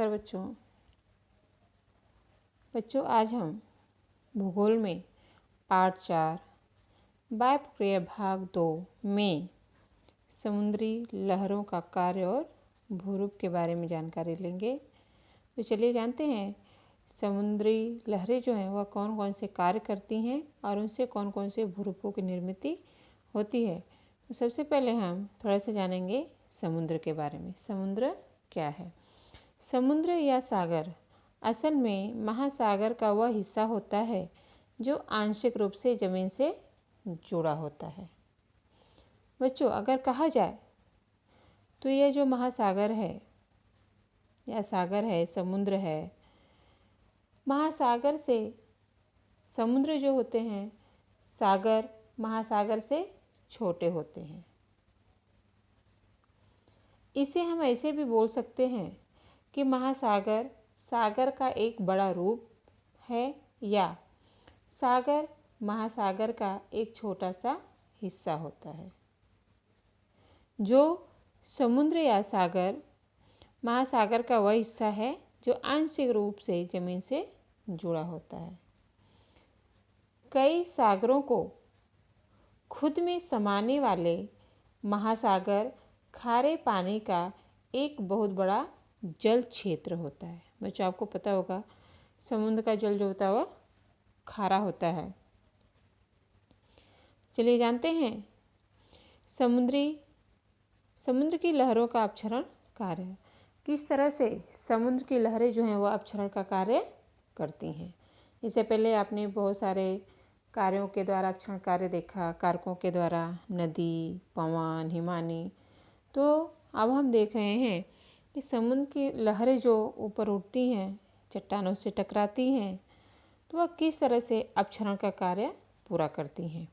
नमस्कार बच्चों आज हम भूगोल में पार्ट 4 वायु प्रक्रिया भाग 2 में समुद्री लहरों का कार्य और भूरूप के बारे में जानकारी लेंगे। तो चलिए जानते हैं समुद्री लहरें जो हैं वह कौन कौन से कार्य करती हैं और उनसे कौन कौन से भूरूपों की निर्मित होती है। तो सबसे पहले हम थोड़ा सा जानेंगे समुद्र के बारे में। समुद्र क्या है? समुद्र या सागर असल में महासागर का वह हिस्सा होता है जो आंशिक रूप से ज़मीन से जुड़ा होता है। बच्चों, अगर कहा जाए तो यह जो महासागर है या सागर है, समुद्र है, महासागर से समुद्र जो होते हैं सागर महासागर से छोटे होते हैं। इसे हम ऐसे भी बोल सकते हैं कि महासागर सागर का एक बड़ा रूप है या सागर महासागर का एक छोटा सा हिस्सा होता है। जो समुद्र या सागर महासागर का वह हिस्सा है जो आंशिक रूप से ज़मीन से जुड़ा होता है। कई सागरों को खुद में समाने वाले महासागर खारे पानी का एक बहुत बड़ा जल क्षेत्र होता है। बच्चों, आपको पता होगा समुद्र का जल जो होता है वह खारा होता है। चलिए जानते हैं समुद्र की लहरों का अपक्षरण कार्य। किस तरह से समुद्र की लहरें जो हैं वह अपक्षरण का कार्य करती हैं। इससे पहले आपने बहुत सारे कार्यों के द्वारा अपक्षरण कार्य देखा, कारकों के द्वारा, नदी, पवन, हिमानी। तो अब हम देख रहे हैं कि समुद्र की लहरें जो ऊपर उठती हैं, चट्टानों से टकराती हैं, तो वह किस तरह से अपक्षरण का कार्य पूरा करती हैं।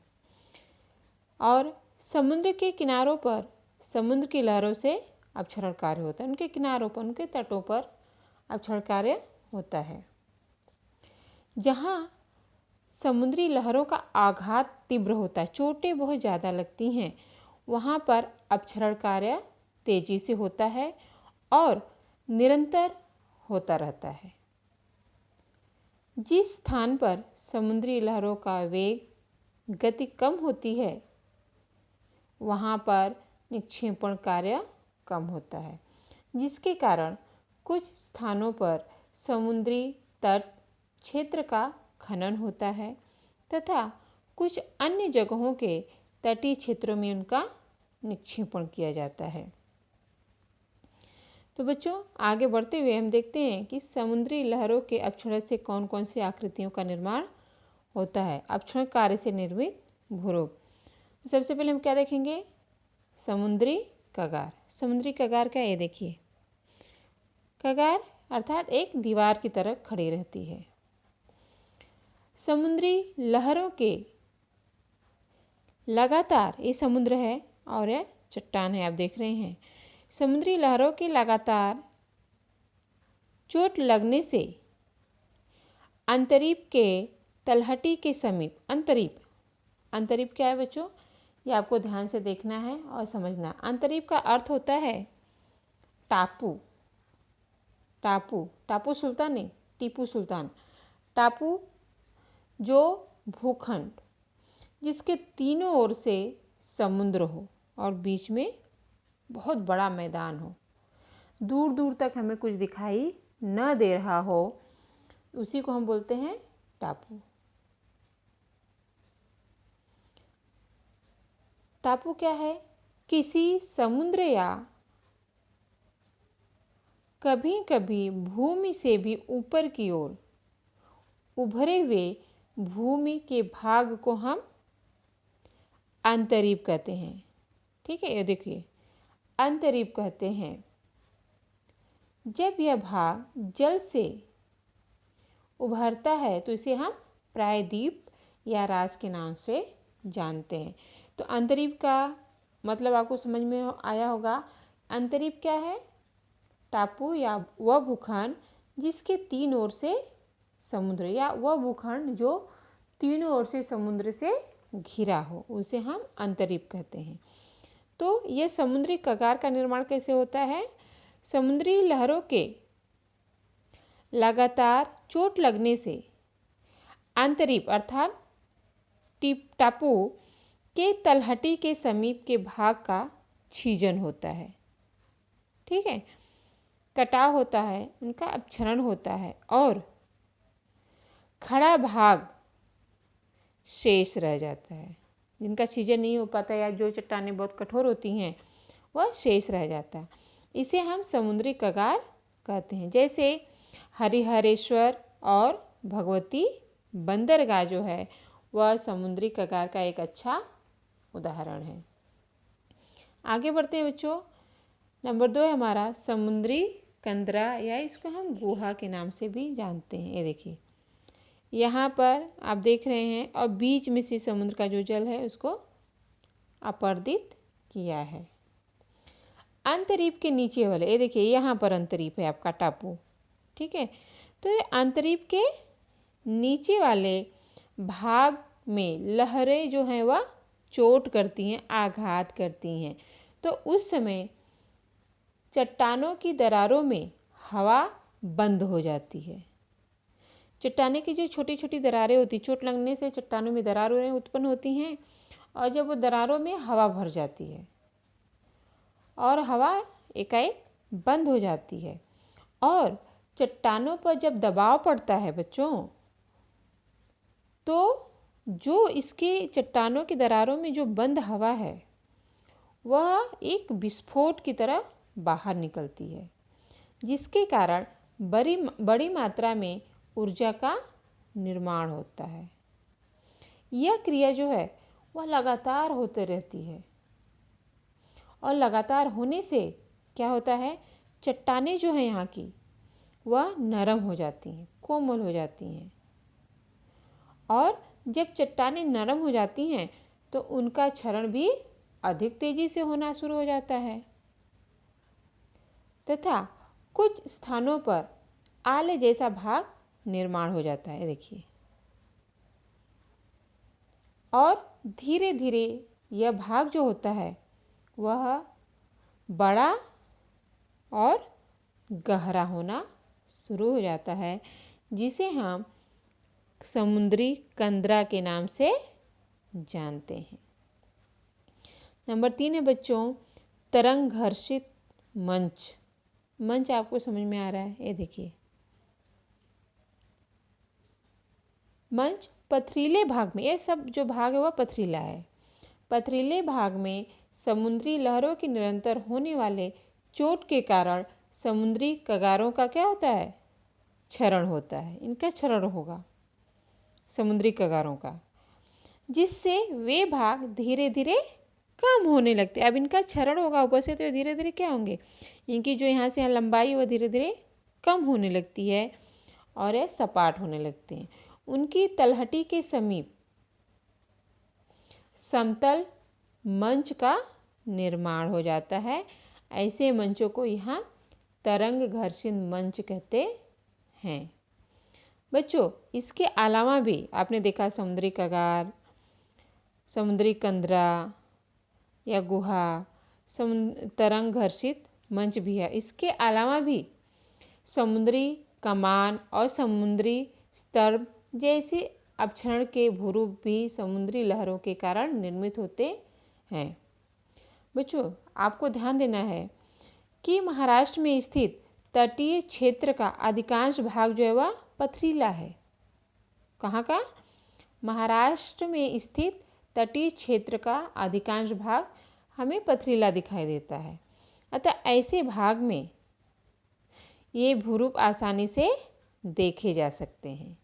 और समुद्र के किनारों पर समुद्र की लहरों से अपक्षरण कार्य होता है। उनके किनारों पर, उनके तटों पर अपक्षरण कार्य होता है। जहाँ समुद्री लहरों का आघात तीव्र होता है, चोटें बहुत ज़्यादा लगती हैं, वहाँ पर अपक्षरण कार्य तेजी से होता है और निरंतर होता रहता है। जिस स्थान पर समुद्री लहरों का वेग गति कम होती है वहाँ पर निक्षेपण कार्य कम होता है, जिसके कारण कुछ स्थानों पर समुद्री तट क्षेत्र का खनन होता है तथा कुछ अन्य जगहों के तटीय क्षेत्रों में उनका निक्षेपण किया जाता है। तो बच्चों, आगे बढ़ते हुए हम देखते हैं कि समुद्री लहरों के अपक्षरण से कौन कौन सी आकृतियों का निर्माण होता है। अपक्षरण कार्य से निर्मित भूरूप। तो सबसे पहले हम क्या देखेंगे? समुद्री कगार। समुद्री कगार क्या है? ये देखिए, कगार अर्थात एक दीवार की तरह खड़ी रहती है। समुद्री लहरों के लगातार, ये समुद्र है और यह चट्टान है, आप देख रहे हैं। समुद्री लहरों के लगातार चोट लगने से अंतरीप के तलहटी के समीप, अंतरीप क्या है बच्चों? ये आपको ध्यान से देखना है और समझना। अंतरीप का अर्थ होता है टापू। टापू सुल्तान नहीं, टीपू सुल्तान। टापू जो भूखंड जिसके तीनों ओर से समुद्र हो और बीच में बहुत बड़ा मैदान हो, दूर दूर तक हमें कुछ दिखाई न दे रहा हो, उसी को हम बोलते हैं टापू। टापू क्या है? किसी समुद्र या कभी कभी भूमि से भी ऊपर की ओर उभरे हुए भूमि के भाग को हम अंतरीप कहते हैं। ठीक है, ये देखिए, अंतरीप कहते हैं। जब यह भाग जल से उभरता है तो इसे हम प्रायद्वीप या रास के नाम से जानते हैं। तो अंतरीप का मतलब आपको समझ में आया होगा। अंतरीप क्या है? टापू या वह भूखंड जिसके तीन ओर से समुद्र, या वह भूखंड जो तीनों ओर से समुद्र से घिरा हो, उसे हम अंतरीप कहते हैं। तो यह समुद्री कगार का निर्माण कैसे होता है? समुद्री लहरों के लगातार चोट लगने से आंतरिक अर्थात टापू के तलहटी के समीप के भाग का छीजन होता है। ठीक है, कटाव होता है, उनका अपक्षरण होता है और खड़ा भाग शेष रह जाता है। जिनका छीजन नहीं हो पाता या जो चट्टानें बहुत कठोर होती हैं वह शेष रह जाता है। इसे हम समुद्री कगार कहते हैं। जैसे हरिहरेश्वर और भगवती बंदरगाह जो है वह समुद्री कगार का एक अच्छा उदाहरण है। आगे बढ़ते हैं बच्चों। नंबर 2 है हमारा समुद्री कंदरा, या इसको हम गुहा के नाम से भी जानते हैं। ये देखिए यहाँ पर आप देख रहे हैं और बीच में से समुद्र का जो जल है उसको अपर्दित किया है। अंतरीप के नीचे वाले, ये देखिए यहाँ पर अंतरीप है आपका टापू। ठीक है, तो ये अंतरीप के नीचे वाले भाग में लहरें जो हैं वह चोट करती हैं, आघात करती हैं। तो उस समय चट्टानों की दरारों में हवा बंद हो जाती है। चट्टाने की जो छोटी छोटी दरारें होती, चोट लगने से चट्टानों में दरारें उत्पन्न होती हैं और जब वो दरारों में हवा भर जाती है और हवा एकाएक बंद हो जाती है और चट्टानों पर जब दबाव पड़ता है बच्चों, तो जो इसके चट्टानों की दरारों में जो बंद हवा है वह एक विस्फोट की तरह बाहर निकलती है, जिसके कारण बड़ी मात्रा में ऊर्जा का निर्माण होता है। यह क्रिया जो है वह लगातार होते रहती है और लगातार होने से क्या होता है, चट्टानें जो हैं यहाँ की वह नरम हो जाती हैं, कोमल हो जाती हैं और जब चट्टानें नरम हो जाती हैं तो उनका क्षरण भी अधिक तेजी से होना शुरू हो जाता है तथा कुछ स्थानों पर आले जैसा भाग निर्माण हो जाता है। देखिए, और धीरे धीरे यह भाग जो होता है वह बड़ा और गहरा होना शुरू हो जाता है, जिसे हम समुद्री कंदरा के नाम से जानते हैं। नंबर 3 है बच्चों तरंग घर्षित मंच। मंच आपको समझ में आ रहा है? ये देखिए, मंच पथरीले भाग में, ये सब जो भाग है वह पथरीला है। पथरीले भाग में समुद्री लहरों की निरंतर होने वाले चोट के कारण समुद्री कगारों का क्या होता है, क्षरण होता है। इनका क्षरण होगा समुद्री कगारों का, जिससे वे भाग धीरे धीरे कम होने लगते। अब इनका क्षरण होगा ऊपर से, तो धीरे धीरे क्या होंगे, इनकी जो यहाँ से यहाँ लंबाई वह धीरे धीरे कम होने लगती है और यह सपाट होने लगते हैं। उनकी तलहटी के समीप समतल मंच का निर्माण हो जाता है। ऐसे मंचों को यहाँ तरंग घर्षित मंच कहते हैं। बच्चों, इसके अलावा भी आपने देखा समुद्री कगार, समुद्री कंदरा या गुहा, तरंग घर्षित मंच भी है। इसके अलावा भी समुद्री कमान और समुद्री स्तर जैसे अपक्षरण के भूरूप भी समुद्री लहरों के कारण निर्मित होते हैं। बच्चों, आपको ध्यान देना है कि महाराष्ट्र में स्थित तटीय क्षेत्र का अधिकांश भाग जो है वह पथरीला है। कहाँ का? महाराष्ट्र में स्थित तटीय क्षेत्र का अधिकांश भाग हमें पथरीला दिखाई देता है। अतः ऐसे भाग में ये भूरूप आसानी से देखे जा सकते हैं।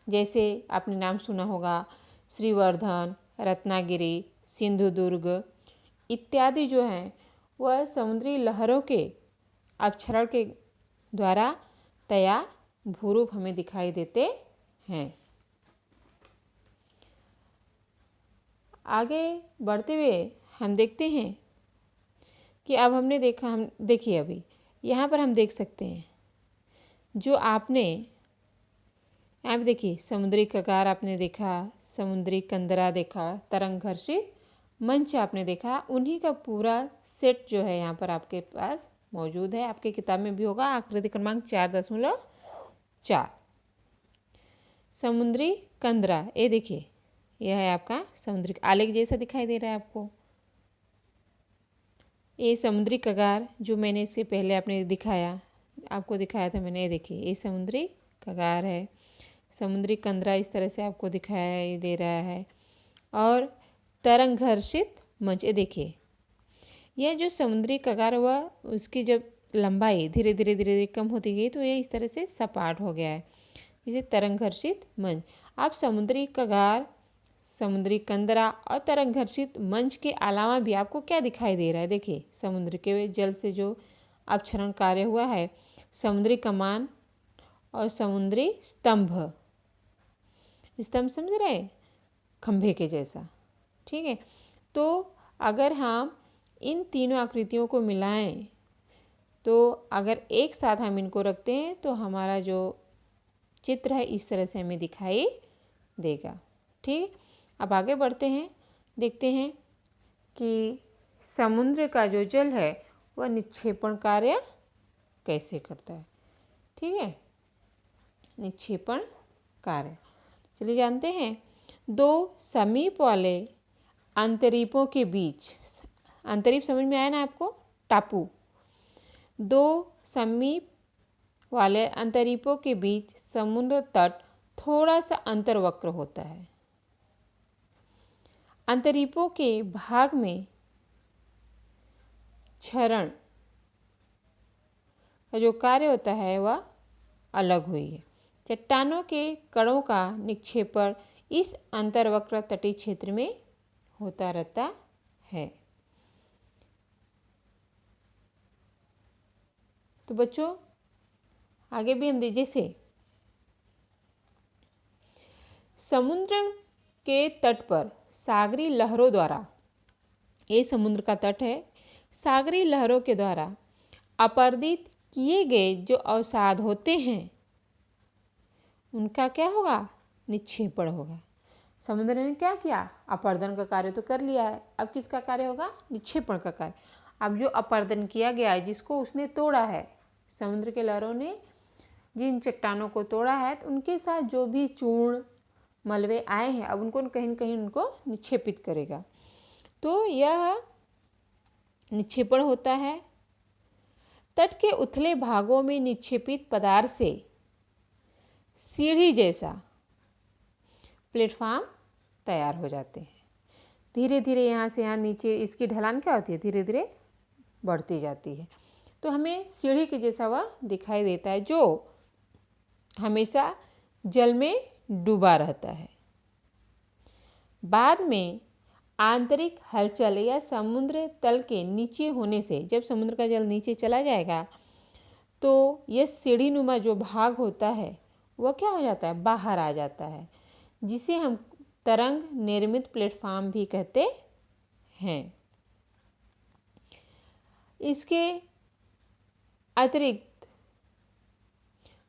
जैसे आपने नाम सुना होगा श्रीवर्धन, रत्नागिरी, सिंधुदुर्ग इत्यादि जो हैं वह समुद्री लहरों के अपक्षरण के द्वारा तैयार भूरूप हमें दिखाई देते हैं। आगे बढ़ते हुए हम देखते हैं कि अब हमने देखा, हम देखिए अभी यहाँ पर हम देख सकते हैं जो आपने आप देखिए समुद्री कगार आपने देखा, समुद्री कंदरा देखा, तरंग घर्षित मंच आपने देखा। उन्हीं का पूरा सेट जो है यहाँ पर आपके पास मौजूद है। आपके किताब में भी होगा, आकृति क्रमांक 4.4 4। समुद्री कंदरा, ये देखिए यह है आपका समुद्री आलेख जैसा दिखाई दे रहा है आपको। ये समुद्री कगार जो मैंने इससे पहले आपको दिखाया था मैंने, ये देखिए ये समुद्री कगार है। समुद्री कंदरा इस तरह से आपको दिखाई दे रहा है। और तरंग घर्षित मंच, ये देखिए यह जो समुद्री कगार हुआ उसकी जब लंबाई धीरे धीरे कम होती गई तो ये इस तरह से सपाट हो गया है, इसे तरंग घर्षित मंच। आप समुद्री कगार, समुद्री कंदरा और तरंग घर्षित मंच के अलावा भी आपको क्या दिखाई दे रहा है, देखिए समुद्र के जल से जो अपक्षरण कार्य हुआ है, समुद्री कमान और समुद्री स्तंभ समझ रहे, खंभे के जैसा, ठीक है। तो अगर हम इन तीनों आकृतियों को मिलाएं तो अगर एक साथ हम इनको रखते हैं तो हमारा जो चित्र है इस तरह से हमें दिखाई देगा, ठीक। अब आगे बढ़ते हैं, देखते हैं कि समुद्र का जो जल है वह निक्षेपण कार्य कैसे करता है, ठीक है। निक्षेपण कार्य चलिए जानते हैं। दो समीप वाले अंतरीपों के बीच, अंतरीप समझ में आया ना आपको, टापू, दो समीप वाले अंतरीपों के बीच समुद्र तट थोड़ा सा अंतर्वक्र होता है। अंतरीपों के भाग में क्षरण का जो कार्य होता है वह अलग हुई है। चट्टानों के कणों का निक्षेपण इस अंतर्वक्र तटीय क्षेत्र में होता रहता है। तो बच्चों आगे भी हम जैसे समुद्र के तट पर सागरी लहरों द्वारा, ये समुद्र का तट है, सागरी लहरों के द्वारा अपरदित किए गए जो अवसाद होते हैं उनका क्या होगा, निक्षेपण होगा। समुद्र ने क्या किया, अपर्दन का कार्य तो कर लिया है, अब किसका कार्य होगा, निक्षेपण का कार्य। अब जो अपर्दन किया गया है, जिसको उसने तोड़ा है, समुद्र के लहरों ने जिन चट्टानों को तोड़ा है तो उनके साथ जो भी चूर्ण मलबे आए हैं अब उनको कहीं न कहीं उनको निक्षेपित करेगा। तो यह निक्षेपण होता है। तट के उथले भागों में निक्षेपित पदार्थ से सीढ़ी जैसा प्लेटफॉर्म तैयार हो जाते हैं। धीरे धीरे यहाँ से यहाँ नीचे इसकी ढलान क्या होती है, धीरे धीरे बढ़ती जाती है। तो हमें सीढ़ी के जैसा वह दिखाई देता है जो हमेशा जल में डूबा रहता है। बाद में आंतरिक हलचल या समुद्र तल के नीचे होने से, जब समुद्र का जल नीचे चला जाएगा तो यह सीढ़ी नुमा जो भाग होता है वह क्या हो जाता है, बाहर आ जाता है, जिसे हम तरंग निर्मित प्लेटफॉर्म भी कहते हैं। इसके अतिरिक्त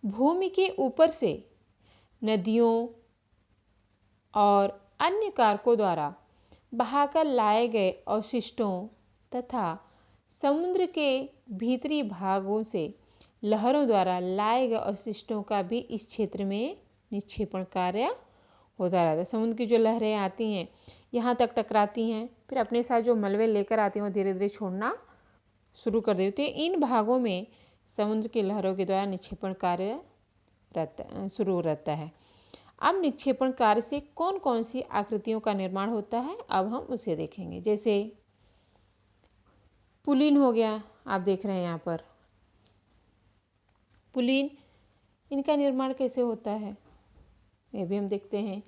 भूमि के ऊपर से नदियों और अन्य कारकों द्वारा बहाकर लाए गए अवशिष्टों तथा समुद्र के भीतरी भागों से लहरों द्वारा लाए गए अवशिष्टों का भी इस क्षेत्र में निक्षेपण कार्य होता रहता है। समुद्र की जो लहरें आती हैं यहाँ तक टकराती हैं, फिर अपने साथ जो मलबे लेकर आती हैं वो धीरे धीरे छोड़ना शुरू कर देती है। इन भागों में समुद्र की लहरों के द्वारा निक्षेपण कार्य शुरू रहता है। अब निक्षेपण कार्य से कौन कौन सी आकृतियों का निर्माण होता है अब हम उसे देखेंगे। जैसे पुलिन हो गया, आप देख रहे हैं यहाँ पर पुलिन, इनका निर्माण कैसे होता है ये भी हम देखते हैं।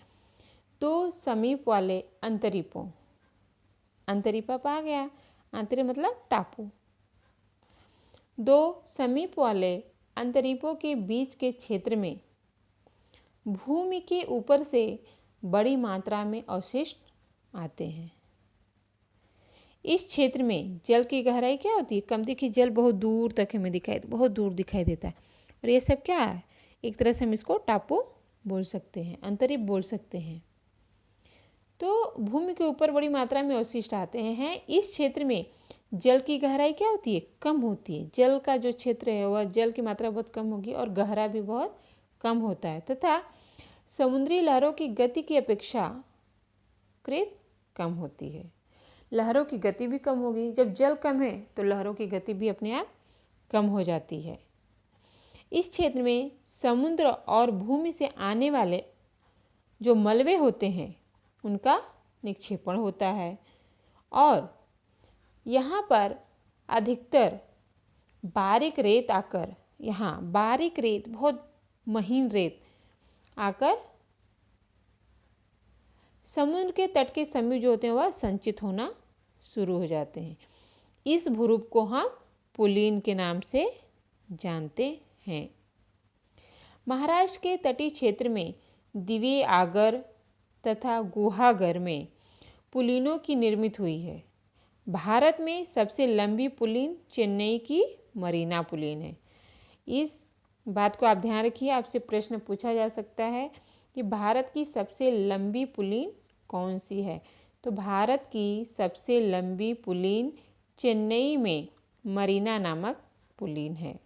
तो समीप वाले अंतरीपों, अंतरीपा आ गया, अंतरी मतलब टापू, दो समीप वाले अंतरीपों के बीच के क्षेत्र में भूमि के ऊपर से बड़ी मात्रा में अवशिष्ट आते हैं। इस क्षेत्र में जल की गहराई क्या होती है, कम। देखिए जल बहुत दूर तक हमें बहुत दूर दिखाई देता है, और ये सब क्या है, एक तरह से हम इसको टापू बोल सकते हैं, अंतरीप बोल सकते हैं। तो भूमि के ऊपर बड़ी मात्रा में अवशिष्ट आते हैं। इस क्षेत्र में जल की गहराई क्या होती है, कम होती है। जल का जो क्षेत्र है वह जल की मात्रा बहुत कम होगी और गहरा भी बहुत कम होता है तथा समुद्री लहरों की गति की अपेक्षाकृत कम होती है। लहरों की गति भी कम होगी। जब जल कम है तो लहरों की गति भी अपने आप कम हो जाती है। इस क्षेत्र में समुद्र और भूमि से आने वाले जो मलबे होते हैं उनका निक्षेपण होता है और यहाँ पर अधिकतर बारीक रेत आकर, यहाँ बारीक रेत, बहुत महीन रेत आकर समुद्र के तट के समीप जो होते हैं वह संचित होना शुरू हो जाते हैं। इस भूरूप को हम पुलीन के नाम से जानते हैं। महाराष्ट्र के तटीय क्षेत्र में दिवे आगर तथा गुहागर में पुलीनों की निर्मित हुई है। भारत में सबसे लंबी पुलीन चेन्नई की मरीना पुलीन है। इस बात को आप ध्यान रखिए, आपसे प्रश्न पूछा जा सकता है कि भारत की सबसे लंबी पुलीन कौन सी है। तो भारत की सबसे लंबी पुलीन चेन्नई में मरीना नामक पुलीन है।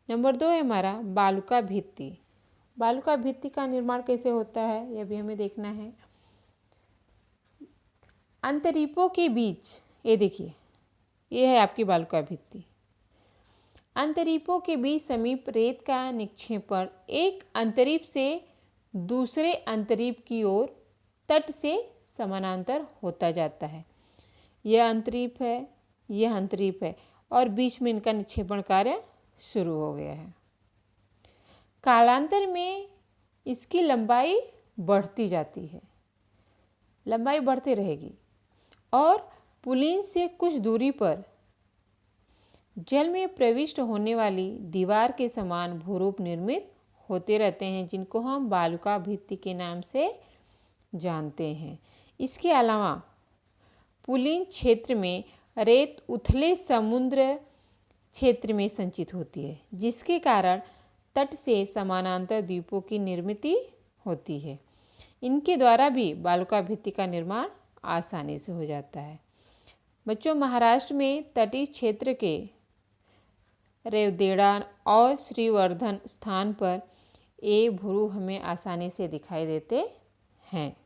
नंबर 2 है हमारा बालुका भित्ति। बालुका भित्ति का निर्माण कैसे होता है यह भी हमें देखना है। अंतरीपों के बीच, ये देखिए, ये है आपकी बालुका भित्ति। अंतरीपों के बीच समीप रेत का निक्षेपण एक अंतरीप से दूसरे अंतरीप की ओर तट से समानांतर होता जाता है। यह अंतरीप है, यह अंतरीप है और बीच में इनका निक्षेपण कार्य शुरू हो गया है। कालांतर में इसकी लंबाई बढ़ती जाती है, लंबाई बढ़ती रहेगी और पुलीन से कुछ दूरी पर जल में प्रविष्ट होने वाली दीवार के समान भूरूप निर्मित होते रहते हैं, जिनको हम बालुका भित्ति के नाम से जानते हैं। इसके अलावा पुलीन क्षेत्र में रेत उथले समुद्र क्षेत्र में संचित होती है, जिसके कारण तट से समानांतर द्वीपों की निर्मित होती है। इनके द्वारा भी बालुका भित्ति का निर्माण आसानी से हो जाता है। बच्चों, महाराष्ट्र में तटीय क्षेत्र के रेवदेड़ा और श्रीवर्धन स्थान पर ये भूरूप हमें आसानी से दिखाई देते हैं।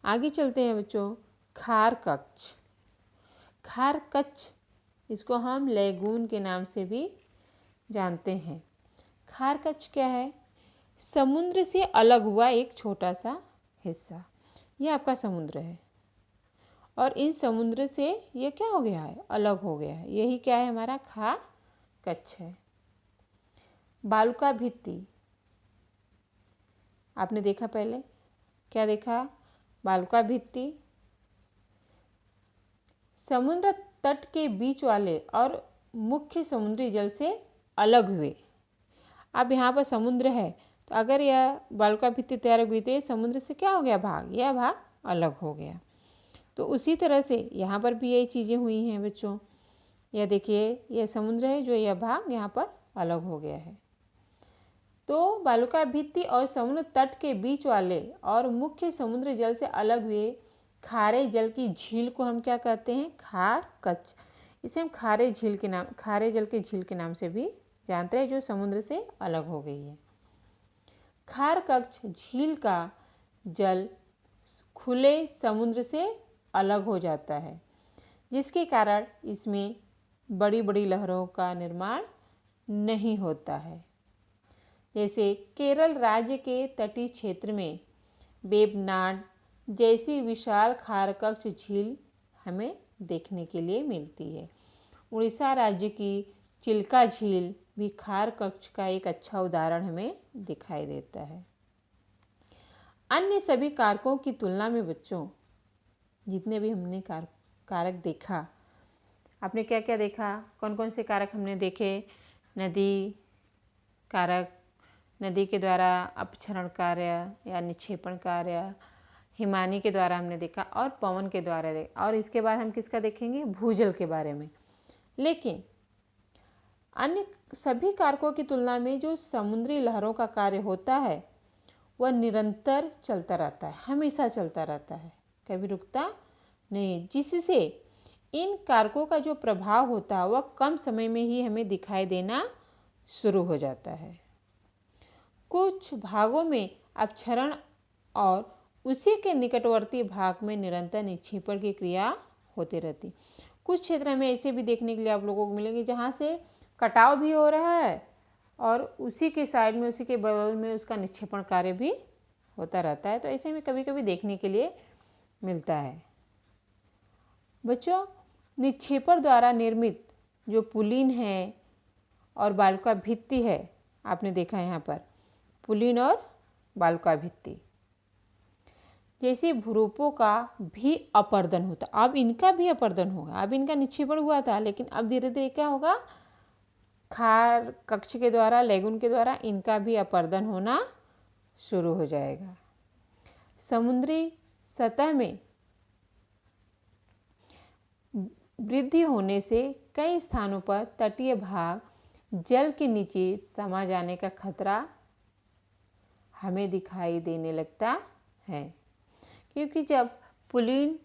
आगे चलते हैं बच्चों, खार कच्छ। खार कच्छ, इसको हम लेगून के नाम से भी जानते हैं। खार कच्छ क्या है? समुद्र से अलग हुआ एक छोटा सा हिस्सा। यह आपका समुद्र है और इन समुद्र से ये क्या हो गया है? अलग हो गया है। यही क्या है? हमारा खार कच्छ है। बालुका भित्ति आपने देखा, पहले क्या देखा? बालुका भित्ति समुद्र तट के बीच वाले और मुख्य समुद्री जल से अलग हुए। अब यहाँ पर समुद्र है तो अगर यह बालुका भित्ति तैयार हुई तो ये समुद्र से क्या हो गया? भाग, यह भाग अलग हो गया। तो उसी तरह से यहाँ पर भी यही चीज़ें हुई हैं बच्चों। यह देखिए, यह समुद्र है जो यह भाग यहाँ पर अलग हो गया है। तो बालुका भित्ति और समुद्र तट के बीच वाले और मुख्य समुद्र जल से अलग हुए खारे जल की झील को हम क्या कहते हैं? खार कच्छ। इसे हम खारे जल के झील के नाम से भी जानते हैं, जो समुद्र से अलग हो गई है। खार कच्छ झील का जल खुले समुद्र से अलग हो जाता है, जिसके कारण इसमें बड़ी बड़ी लहरों का निर्माण नहीं होता है। जैसे केरल राज्य के तटीय क्षेत्र में वेबनाड जैसी विशाल खारकच्छ झील हमें देखने के लिए मिलती है। उड़ीसा राज्य की चिल्का झील भी खारकच्छ का एक अच्छा उदाहरण हमें दिखाई देता है। अन्य सभी कारकों की तुलना में बच्चों, जितने भी हमने कारक देखा, आपने क्या क्या देखा? कौन कौन से कारक हमने देखे? नदी कारक, नदी के द्वारा अपक्षरण कार्य या निक्षेपण कार्य, हिमानी के द्वारा हमने देखा और पवन के द्वारा देखा। और इसके बाद हम किसका देखेंगे? भूजल के बारे में। लेकिन अन्य सभी कारकों की तुलना में जो समुद्री लहरों का कार्य होता है वह निरंतर चलता रहता है, हमेशा चलता रहता है, कभी रुकता नहीं, जिससे इन कारकों का जो प्रभाव होता है वह कम समय में ही हमें दिखाई देना शुरू हो जाता है। कुछ भागों में अपक्षरण और उसी के निकटवर्ती भाग में निरंतर निक्षेपण की क्रिया होती रहती। कुछ क्षेत्र हमें ऐसे भी देखने के लिए आप लोगों को मिलेंगे जहाँ से कटाव भी हो रहा है और उसी के साइड में, उसी के बगल में उसका निक्षेपण कार्य भी होता रहता है। तो ऐसे में कभी कभी देखने के लिए मिलता है। बच्चों, निक्षेपण द्वारा निर्मित जो पुलिन है और बालुका भित्ति है, आपने देखा यहाँ पर पुलिन और बालुका भित्ति, जैसे भूरूपों का भी अपर्दन होता। अब इनका भी अपर्दन होगा। अब इनका निक्षेपण हुआ था, लेकिन अब धीरे धीरे क्या होगा, खार कक्ष के द्वारा, लेगुन के द्वारा इनका भी अपर्दन होना शुरू हो जाएगा। समुद्री सतह में वृद्धि होने से कई स्थानों पर तटीय भाग जल के नीचे समा जाने का खतरा हमें दिखाई देने लगता है, क्योंकि जब पुलिन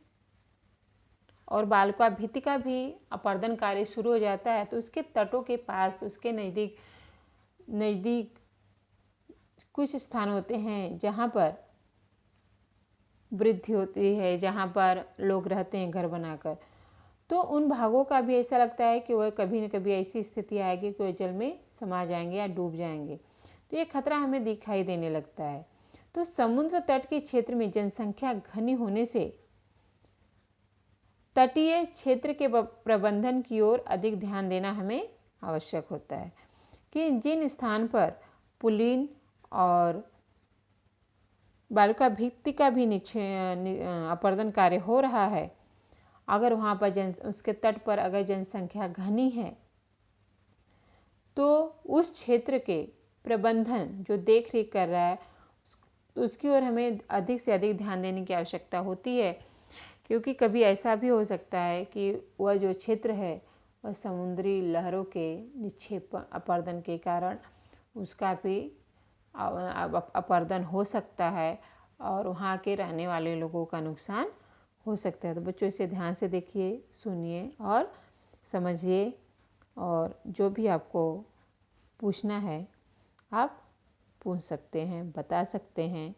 और बालुका भित्ति का भी अपर्दन कार्य शुरू हो जाता है तो उसके तटों के पास, उसके नज़दीक कुछ स्थान होते हैं जहाँ पर वृद्धि होती है, जहाँ पर लोग रहते हैं घर बनाकर। तो उन भागों का भी ऐसा लगता है कि वह कभी न कभी ऐसी स्थिति आएगी कि वह जल में समा जाएंगे या डूब जाएंगे। तो ये खतरा हमें दिखाई देने लगता है। तो समुद्र तट के क्षेत्र में जनसंख्या घनी होने से तटीय क्षेत्र के प्रबंधन की ओर अधिक ध्यान देना हमें आवश्यक होता है कि जिन स्थान पर पुलिन और बालुका भित्ति का भी अपर्दन कार्य हो रहा है, अगर वहाँ पर उसके तट पर अगर जनसंख्या घनी है तो उस क्षेत्र के प्रबंधन जो देख रेख कर रहा है उसकी ओर हमें अधिक से अधिक ध्यान देने की आवश्यकता होती है, क्योंकि कभी ऐसा भी हो सकता है कि वह जो क्षेत्र है वह समुद्री लहरों के निक्षेपण अपर्दन के कारण उसका भी अपर्दन हो सकता है और वहाँ के रहने वाले लोगों का नुकसान हो सकता है। तो बच्चों इसे ध्यान से देखिए, सुनिए और समझिए, और जो भी आपको पूछना है आप पूछ सकते हैं, बता सकते हैं।